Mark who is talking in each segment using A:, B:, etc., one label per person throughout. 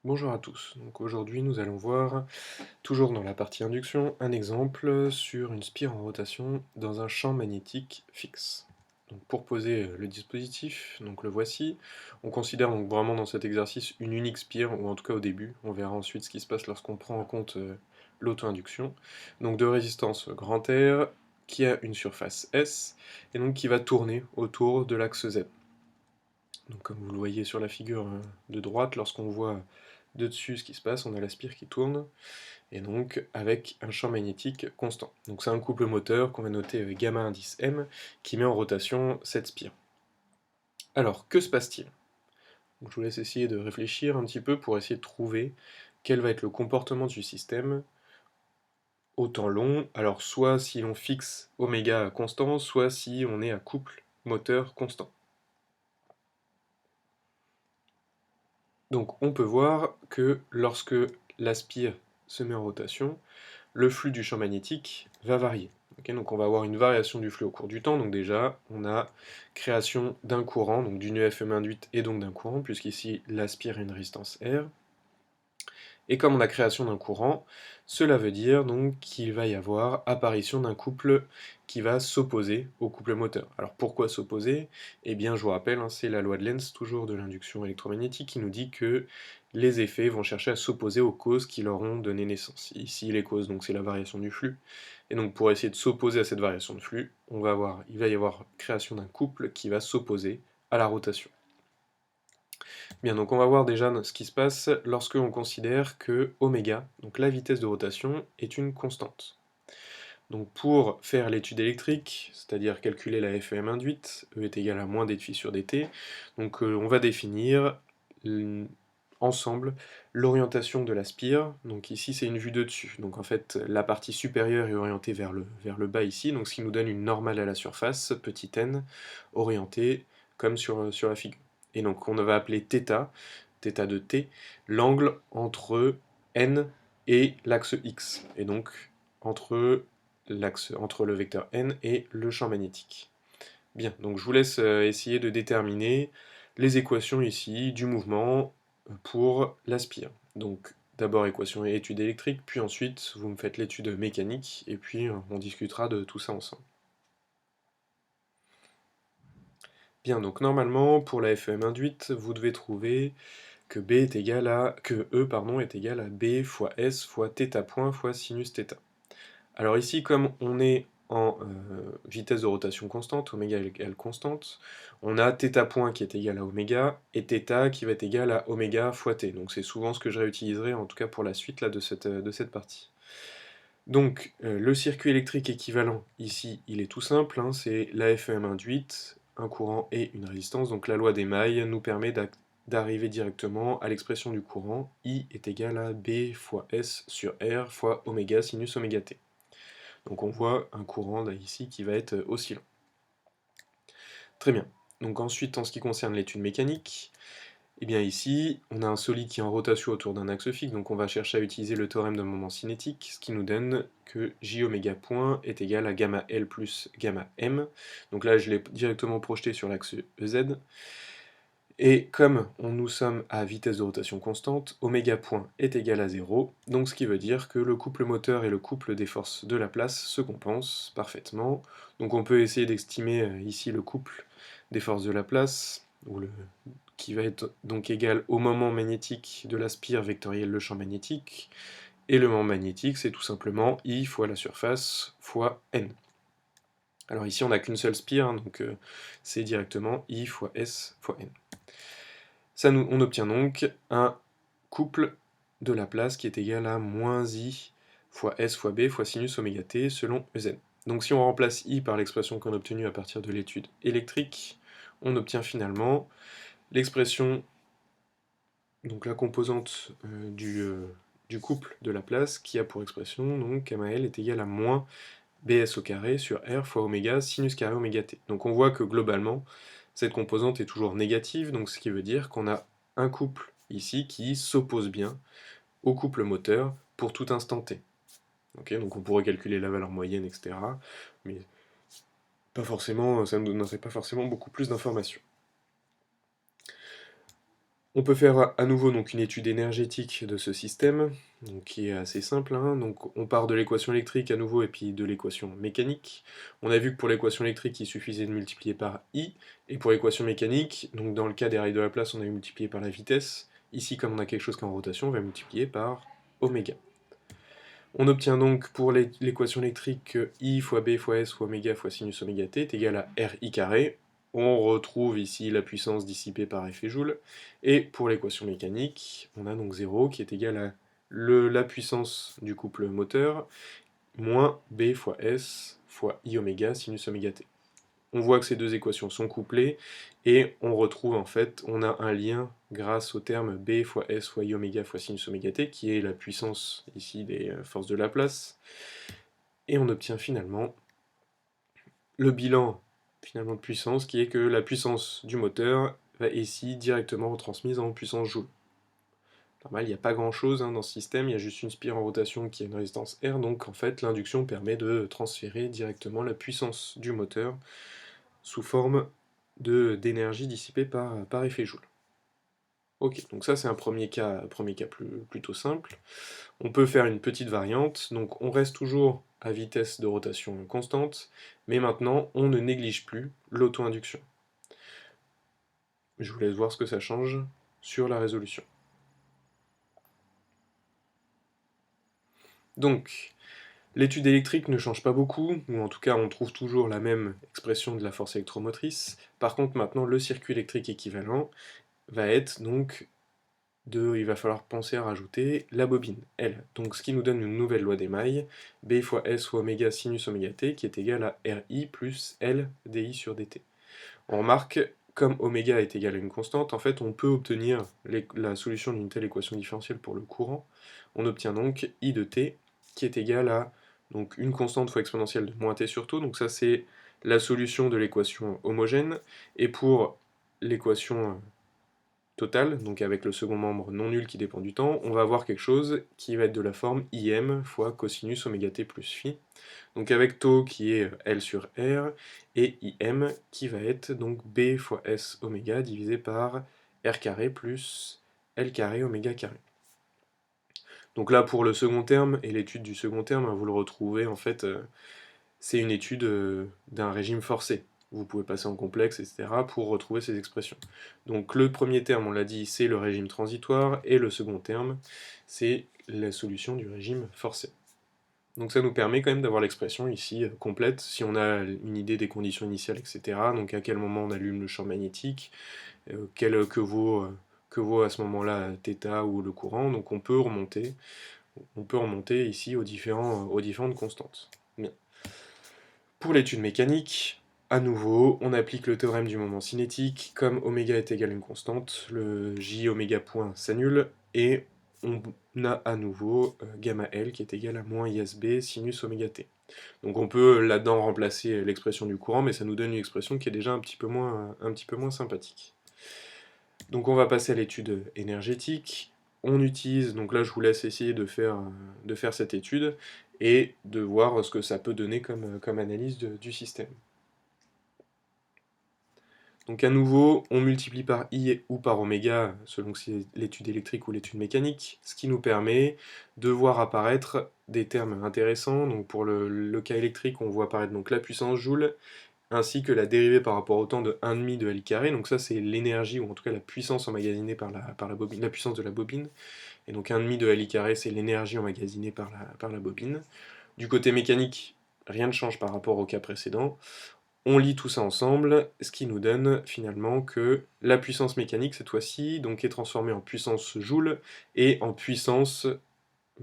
A: Bonjour à tous. Donc aujourd'hui, nous allons voir, toujours dans la partie induction, un exemple sur une spire en rotation dans un champ magnétique fixe. Donc pour poser le dispositif, donc le voici, on considère donc vraiment dans cet exercice une unique spire, ou en tout cas au début. On verra ensuite ce qui se passe lorsqu'on prend en compte l'auto-induction. Donc de résistance grand R, qui a une surface S, et donc qui va tourner autour de l'axe Z. Donc comme vous le voyez sur la figure de droite, lorsqu'on voit de dessus ce qui se passe, on a la spire qui tourne, et donc avec un champ magnétique constant. Donc c'est un couple moteur qu'on va noter avec gamma indice M, qui met en rotation cette spire. Alors, que se passe-t-il? Je vous laisse essayer de réfléchir un petit peu pour essayer de trouver quel va être le comportement du système au temps long, alors soit si l'on fixe oméga constant, soit si on est à couple moteur constant. Donc on peut voir que lorsque la spire se met en rotation, le flux du champ magnétique va varier. Okay, donc on va avoir une variation du flux au cours du temps, donc déjà on a création d'un courant, donc d'une EFM induite et donc d'un courant, puisqu'ici la spire a une résistance R. Et comme on a création d'un courant, cela veut dire donc qu'il va y avoir apparition d'un couple qui va s'opposer au couple moteur. Alors pourquoi s'opposer? Eh bien je vous rappelle, hein, c'est la loi de Lenz, toujours de l'induction électromagnétique, qui nous dit que les effets vont chercher à s'opposer aux causes qui leur ont donné naissance. Ici les causes, donc c'est la variation du flux. Et donc pour essayer de s'opposer à cette variation de flux, il va y avoir création d'un couple qui va s'opposer à la rotation. Bien, donc on va voir déjà ce qui se passe lorsque l'on considère que oméga, donc la vitesse de rotation, est une constante. Donc pour faire l'étude électrique, c'est-à-dire calculer la FEM induite, E est égal à moins dφ sur dt, donc on va définir ensemble l'orientation de la spire. Donc ici c'est une vue de dessus, donc en fait la partie supérieure est orientée vers le bas ici, donc ce qui nous donne une normale à la surface, petit n, orientée comme sur la figure. Et donc on va appeler θ de t, l'angle entre n et l'axe x, et donc entre le vecteur n et le champ magnétique. Bien, donc je vous laisse essayer de déterminer les équations ici du mouvement pour la spire. Donc d'abord équation et étude électrique, puis ensuite vous me faites l'étude mécanique, et puis on discutera de tout ça ensemble. Bien, donc normalement, pour la FEM induite, vous devez trouver que E pardon, est égal à B fois S fois θ point fois sinus θ. Alors ici, comme on est en vitesse de rotation constante, oméga égale constante, on a θ point qui est égal à oméga, et θ qui va être égal à oméga fois t. Donc c'est souvent ce que je réutiliserai, en tout cas pour la suite là, de cette partie. Donc le circuit électrique équivalent, ici, il est tout simple, hein, c'est la FEM induite, un courant et une résistance. Donc la loi des mailles nous permet d'arriver directement à l'expression du courant, I est égal à B fois S sur R fois oméga sinus oméga t. Donc on voit un courant là, ici qui va être oscillant. Très bien. Donc ensuite, en ce qui concerne l'étude mécanique, eh bien ici, on a un solide qui est en rotation autour d'un axe fixe, donc on va chercher à utiliser le théorème de moment cinétique, ce qui nous donne que J oméga point est égal à gamma L plus gamma M. Donc là, je l'ai directement projeté sur l'axe EZ. Et comme nous sommes à vitesse de rotation constante, oméga point est égal à 0, donc ce qui veut dire que le couple moteur et le couple des forces de la place se compensent parfaitement. Donc on peut essayer d'estimer ici le couple des forces de la place, qui va être donc égal au moment magnétique de la spire vectorielle le champ magnétique, et le moment magnétique c'est tout simplement I fois la surface fois N. Alors ici on n'a qu'une seule spire, hein, donc c'est directement I fois S fois N. On obtient donc un couple de Laplace qui est égal à moins I fois S fois B fois sinus oméga t selon Ez. Donc si on remplace I par l'expression qu'on a obtenue à partir de l'étude électrique, on obtient finalement l'expression, donc la composante du couple de Laplace qui a pour expression donc gamma L est égal à moins bs au carré sur R fois oméga sinus carré oméga t. Donc on voit que globalement, cette composante est toujours négative, donc ce qui veut dire qu'on a un couple ici qui s'oppose bien au couple moteur pour tout instant t. Okay, donc on pourrait calculer la valeur moyenne, etc. Mais pas forcément, ça ne nous donnerait pas forcément beaucoup plus d'informations. On peut faire à nouveau donc une étude énergétique de ce système, donc qui est assez simple, hein. Donc on part de l'équation électrique à nouveau et puis de l'équation mécanique. On a vu que pour l'équation électrique, il suffisait de multiplier par I, et pour l'équation mécanique, donc dans le cas des rails de Laplace, on a multiplié par la vitesse. Ici, comme on a quelque chose qui est en rotation, on va multiplier par oméga. On obtient donc pour l'équation électrique que I fois B fois S fois oméga fois sinus oméga t est égal à RI carré. On retrouve ici la puissance dissipée par effet Joule. Et pour l'équation mécanique, on a donc 0 qui est égal à la puissance du couple moteur moins B fois S fois I oméga sinus oméga t. On voit que ces deux équations sont couplées et on retrouve en fait, on a un lien grâce au terme B fois S fois I oméga fois sinus oméga t qui est la puissance ici des forces de Laplace, et on obtient finalement le bilan finalement de puissance qui est que la puissance du moteur va ici directement retransmise en puissance joule. Normal, il n'y a pas grand chose dans ce système, il y a juste une spire en rotation qui a une résistance R, donc en fait l'induction permet de transférer directement la puissance du moteur sous forme d'énergie dissipée par effet Joule. Ok, donc ça c'est un premier cas plutôt simple. On peut faire une petite variante, donc on reste toujours à vitesse de rotation constante, mais maintenant on ne néglige plus l'auto-induction. Je vous laisse voir ce que ça change sur la résolution. Donc, l'étude électrique ne change pas beaucoup, ou en tout cas on trouve toujours la même expression de la force électromotrice. Par contre maintenant le circuit électrique équivalent va être donc il va falloir penser à rajouter la bobine, L. Donc ce qui nous donne une nouvelle loi d'émail, B fois S fois oméga sinus oméga t, qui est égal à RI plus L dI sur dt. On remarque, comme oméga est égal à une constante, en fait on peut obtenir la solution d'une telle équation différentielle pour le courant. On obtient donc I de t, qui est égal à donc, une constante fois exponentielle de moins t sur tau, donc ça c'est la solution de l'équation homogène, et pour l'équation totale, donc avec le second membre non nul qui dépend du temps, on va avoir quelque chose qui va être de la forme im fois cosinus oméga t plus phi, donc avec tau qui est L sur R, et im qui va être donc B fois S oméga divisé par R carré plus L carré oméga carré. Donc là pour le second terme et l'étude du second terme, vous le retrouvez en fait, c'est une étude d'un régime forcé. Vous pouvez passer en complexe, etc. pour retrouver ces expressions. Donc le premier terme, on l'a dit, c'est le régime transitoire, et le second terme, c'est la solution du régime forcé. Donc ça nous permet quand même d'avoir l'expression ici complète, si on a une idée des conditions initiales, etc. Donc à quel moment on allume le champ magnétique, que vaut à ce moment-là θ ou le courant. Donc on peut remonter ici aux différentes constantes. Bien. Pour l'étude mécanique, à nouveau, on applique le théorème du moment cinétique. Comme oméga est égal à une constante, le j oméga point s'annule, et on a à nouveau gamma L qui est égal à moins ISB sinus oméga t. Donc on peut là-dedans remplacer l'expression du courant, mais ça nous donne une expression qui est déjà un petit peu moins sympathique. Donc on va passer à l'étude énergétique. On utilise, donc là je vous laisse essayer de faire cette étude et de voir ce que ça peut donner comme analyse du système. Donc à nouveau, on multiplie par I ou par oméga, selon si c'est l'étude électrique ou l'étude mécanique, ce qui nous permet de voir apparaître des termes intéressants. Donc pour le cas électrique, on voit apparaître donc la puissance joule, ainsi que la dérivée par rapport au temps de 1,5 de L carré, donc ça c'est l'énergie, ou en tout cas la puissance emmagasinée par la bobine, la puissance de la bobine, et donc 1,5 de L carré c'est l'énergie emmagasinée par la bobine. Du côté mécanique, rien ne change par rapport au cas précédent. On lit tout ça ensemble, ce qui nous donne finalement que la puissance mécanique cette fois-ci donc est transformée en puissance joule et en puissance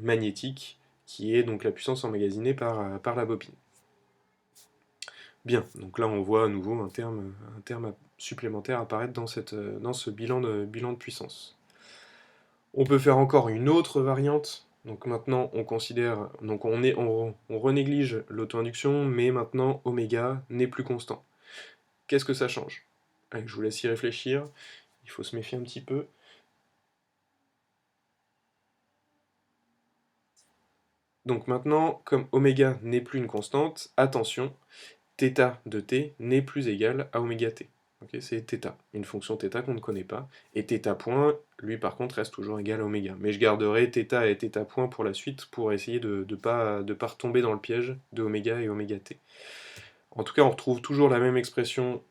A: magnétique, qui est donc la puissance emmagasinée par la bobine. Bien, donc là on voit à nouveau un terme supplémentaire apparaître dans ce bilan de puissance. On peut faire encore une autre variante. Donc maintenant on considère, donc on renéglige l'auto-induction, mais maintenant oméga n'est plus constant. Qu'est-ce que ça change? Allez, je vous laisse y réfléchir, il faut se méfier un petit peu. Donc maintenant, comme oméga n'est plus une constante, attention, θ de t n'est plus égal à oméga t. Okay, c'est θ, une fonction θ qu'on ne connaît pas, et θ point, lui par contre reste toujours égal à oméga. Mais je garderai θ et θ point pour la suite pour essayer de ne pas retomber dans le piège de oméga et oméga t. En tout cas, on retrouve toujours la même expression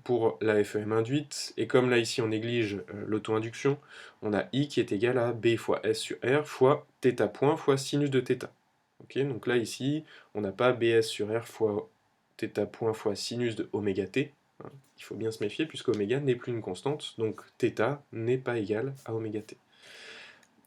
A: pour la FEM induite, et comme là ici on néglige l'auto-induction, on a I qui est égal à B fois S sur R fois θ point fois sinus de θ. Okay, donc là ici, on n'a pas BS sur R fois θ point fois sinus de oméga t. Hein. Il faut bien se méfier puisque oméga n'est plus une constante, donc θ n'est pas égal à oméga t.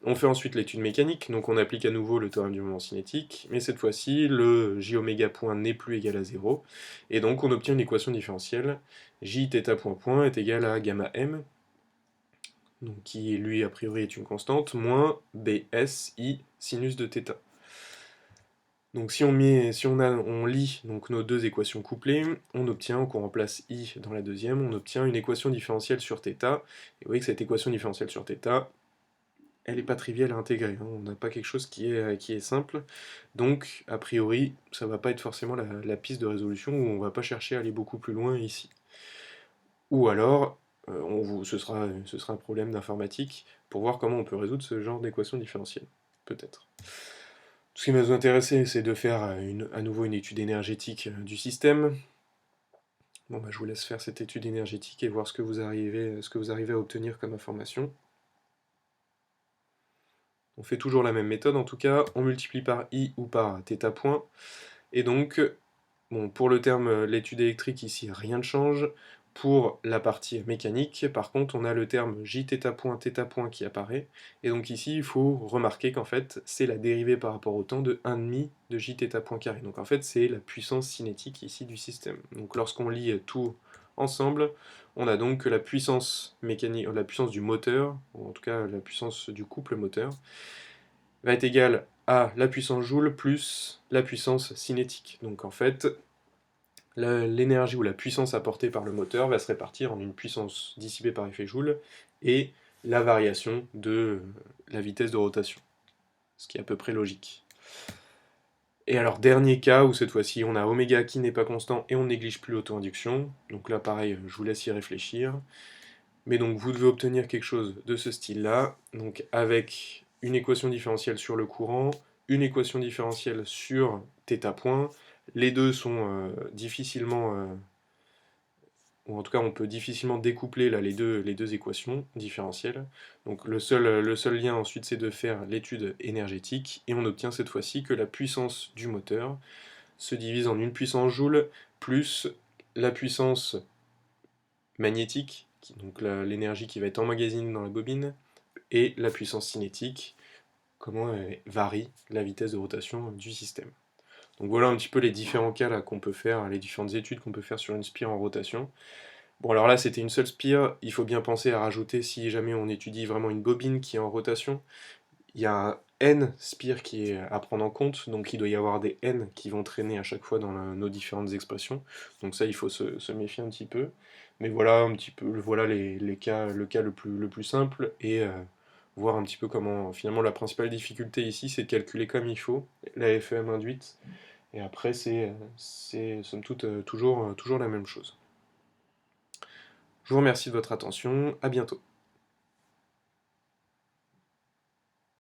A: On fait ensuite l'étude mécanique, donc on applique à nouveau le théorème du moment cinétique, mais cette fois-ci, le j oméga point n'est plus égal à 0, et donc on obtient une équation différentielle, j θ point point est égal à gamma m, donc qui lui a priori est une constante, moins bs i sinus de θ. Donc si on lit donc nos deux équations couplées, on obtient, qu'on remplace i dans la deuxième, on obtient une équation différentielle sur θ, et vous voyez que cette équation différentielle sur θ, elle n'est pas triviale à intégrer, hein. On n'a pas quelque chose qui est simple, donc a priori ça va pas être forcément la piste de résolution où on va pas chercher à aller beaucoup plus loin ici. Ou alors, ce sera un problème d'informatique pour voir comment on peut résoudre ce genre d'équation différentielle, peut-être. Ce qui va nous intéresser, c'est de faire à nouveau une étude énergétique du système. Bon, bah, je vous laisse faire cette étude énergétique et voir ce que vous arrivez à obtenir comme information. On fait toujours la même méthode en tout cas, on multiplie par i ou par θ point, et donc, bon, pour le terme l'étude électrique ici, rien ne change. Pour la partie mécanique, par contre, on a le terme jθ point qui apparaît, et donc ici, il faut remarquer qu'en fait, c'est la dérivée par rapport au temps de 1,5 de jθ point carré. Donc en fait, c'est la puissance cinétique ici du système. Donc lorsqu'on lit tout ensemble, on a donc que la puissance mécanique, la puissance du moteur, ou en tout cas la puissance du couple moteur, va être égale à la puissance joule plus la puissance cinétique. Donc en fait, l'énergie ou la puissance apportée par le moteur va se répartir en une puissance dissipée par effet Joule et la variation de la vitesse de rotation, ce qui est à peu près logique. Et alors dernier cas où cette fois-ci on a oméga qui n'est pas constant et on néglige plus l'auto-induction, donc là pareil je vous laisse y réfléchir, mais donc vous devez obtenir quelque chose de ce style-là, donc avec une équation différentielle sur le courant, une équation différentielle sur θ point, les deux sont difficilement ou en tout cas on peut difficilement découpler là, les deux équations différentielles. Donc le seul lien ensuite c'est de faire l'étude énergétique, et on obtient cette fois-ci que la puissance du moteur se divise en une puissance joule plus la puissance magnétique, donc l'énergie qui va être emmagasinée dans la bobine, et la puissance cinétique, comment varie la vitesse de rotation du système. Donc voilà un petit peu les différents cas là qu'on peut faire, les différentes études qu'on peut faire sur une spire en rotation. Bon alors là c'était une seule spire, il faut bien penser à rajouter, si jamais on étudie vraiment une bobine qui est en rotation, il y a un n spire qui est à prendre en compte, donc il doit y avoir des n qui vont traîner à chaque fois dans nos différentes expressions, donc ça il faut se méfier un petit peu. Mais voilà un petit peu, voilà le cas le plus simple, et voir un petit peu comment, finalement la principale difficulté ici c'est de calculer comme il faut la FEM induite, et après c'est somme toute toujours la même chose. Je vous remercie de votre attention, à bientôt.